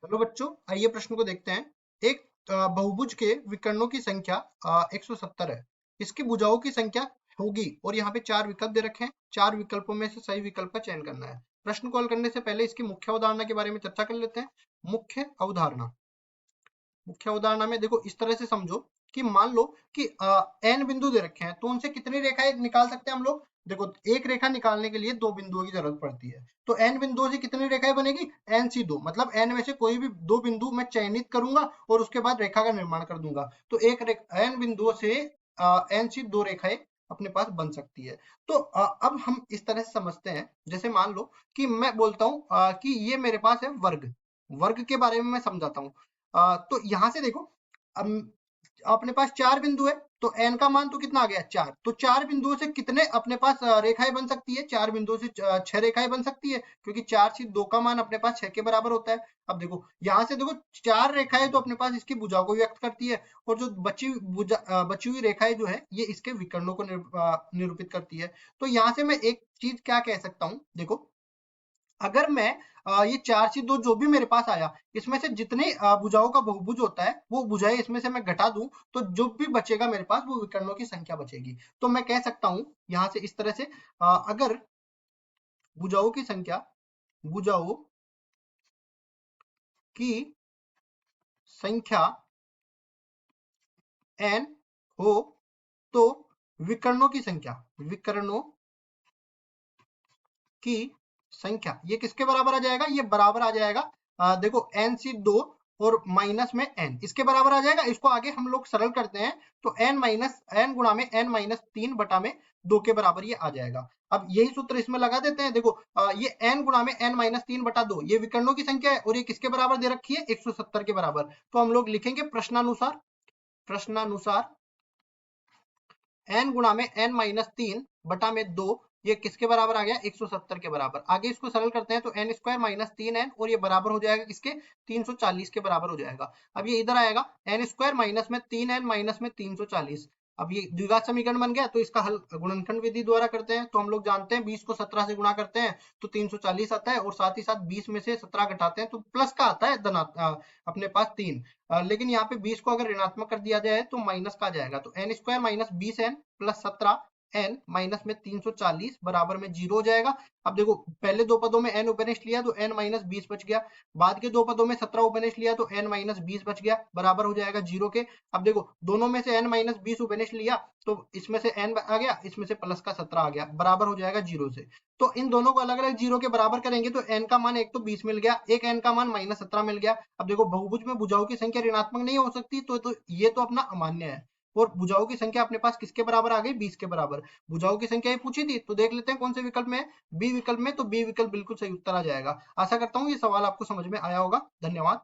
चलो बच्चों, आइए प्रश्न को देखते हैं। एक बहुभुज के विकर्णों की संख्या 170 है। इसकी भुजाओं की संख्या होगी और यहाँ पे 4 विकल्प दे रखे हैं। 4 विकल्पों में से सही विकल्प का चयन करना है। प्रश्न को हल करने से पहले इसकी मुख्य अवधारणा के बारे में चर्चा कर लेते हैं। मुख्य अवधारणा, मुख्य अवधारणा में देखो इस तरह से समझो कि मान लो कि एन बिंदु दे रखे हैं, तो उनसे कितनी रेखाएं निकाल सकते हैं हम लोग। देखो, एक रेखा निकालने के लिए 2 बिंदुओं की जरूरत पड़ती है, तो एन बिंदुओं से कितनी रेखाएं बनेगी, एन सी 2, मतलब एन में से कोई भी 2 बिंदु मैं चयनित करूंगा और उसके बाद रेखा का निर्माण कर दूंगा। तो एक एन बिंदुओं से एन सी 2 रेखाएं अपने पास बन सकती है। तो अब हम इस तरह से समझते हैं, जैसे मान लो कि मैं बोलता हूँ कि ये मेरे पास है वर्ग। वर्ग के बारे में मैं समझाता हूँ। तो यहां से देखो, अपने पास 4 बिंदु है, तो n का मान तो कितना आ गया, 4। तो 4 बिंदुओं से कितने अपने पास रेखाएं बन सकती है, 4 बिंदुओं से 6 रेखाएं बन सकती है, क्योंकि 4 से 2 का मान अपने पास 6 के बराबर होता है। अब देखो यहाँ से देखो 4 रेखाएं तो अपने पास इसकी भुजाओं को व्यक्त करती है, और जो बची हुई रेखाएं जो है ये इसके विकर्णों को निरूपित करती है। तो यहाँ से मैं एक चीज क्या कह सकता हूँ, देखो अगर मैं ये 4 से 2 जो भी मेरे पास आया, इसमें से जितने भुजाओं का बहुभुज होता है वो भुजाएं इसमें से मैं घटा दूं, तो जो भी बचेगा मेरे पास वो विकर्णों की संख्या बचेगी। तो मैं कह सकता हूं यहां से इस तरह से, अगर भुजाओं की संख्या, भुजाओं की संख्या n हो तो विकर्णों की संख्या, विकर्णों की संख्या ये किसके बराबर आ जाएगा, ये बराबर आ जाएगा देखो n सी 2 और माइनस में n, इसके बराबर आ जाएगा। इसको आगे हम लोग सरल करते हैं, तो n गुणा में n माइनस 3 बटा में 2 के बराबर ये आ जाएगा। अब यही सूत्र इसमें लगा देते हैं। देखो ये n गुणा में n माइनस 3 बटा 2 ये विकर्णों की संख्या है, और ये किसके बराबर दे रखी है, 170 के बराबर। तो हम लोग लिखेंगे प्रश्नानुसार, प्रश्नानुसार n गुणा में n माइनस 3 बटा में 2 ये किसके बराबर आ गया, 170 के बराबर। आगे इसको सरल करते हैं, तो n स्क्वायर माइनस 3n, और ये बराबर हो जाएगा किसके, 340 के बराबर हो जाएगा। अब ये इधर आएगा n स्क्वायर माइनस में 3n माइनस में 340। अब ये द्विघात समीकरण बन गया, तो इसका हल गुणनखंड विधि द्वारा करते हैं। तो हम लोग जानते हैं 20 को 17 से गुणा करते हैं तो 340 आता है, और साथ ही साथ 20 में से 17 घटाते हैं तो प्लस का आता है अपने पास 3। लेकिन यहाँ पे 20 को अगर ऋणात्मक कर दिया जाए तो माइनस का आ जाएगा, तो n square minus 20n plus 17 n minus में 340 बराबर में 0 हो जाएगा। अब देखो पहले दो पदों में n उपनिष्ठ लिया तो n माइनस 20 बच गया, बाद के दो पदों में 17 उपनिष्ठ लिया तो n माइनस 20 बच गया, बराबर हो जाएगा 0 के। अब देखो दोनों में से n माइनस 20 उपनिष्ठ लिया तो इसमें से n आ गया, इसमें से प्लस का 17 आ गया, बराबर हो जाएगा 0 से। तो इन दोनों को अलग अलग 0 के बराबर करेंगे तो n का मान एक तो 20 मिल गया, एक n का मान माइनस 17 मिल गया। अब देखो बहुभुज में भुजाओं की संख्या ऋणात्मक नहीं हो सकती, तो ये तो अपना अमान्य है। और भुजाओं की संख्या अपने पास किसके बराबर आ गई, 20 के बराबर। भुजाओं की संख्या ये पूछी थी, तो देख लेते हैं कौन से विकल्प में है, बी विकल्प में। तो बी विकल्प बिल्कुल सही उत्तर आ जाएगा। आशा करता हूँ ये सवाल आपको समझ में आया होगा। धन्यवाद।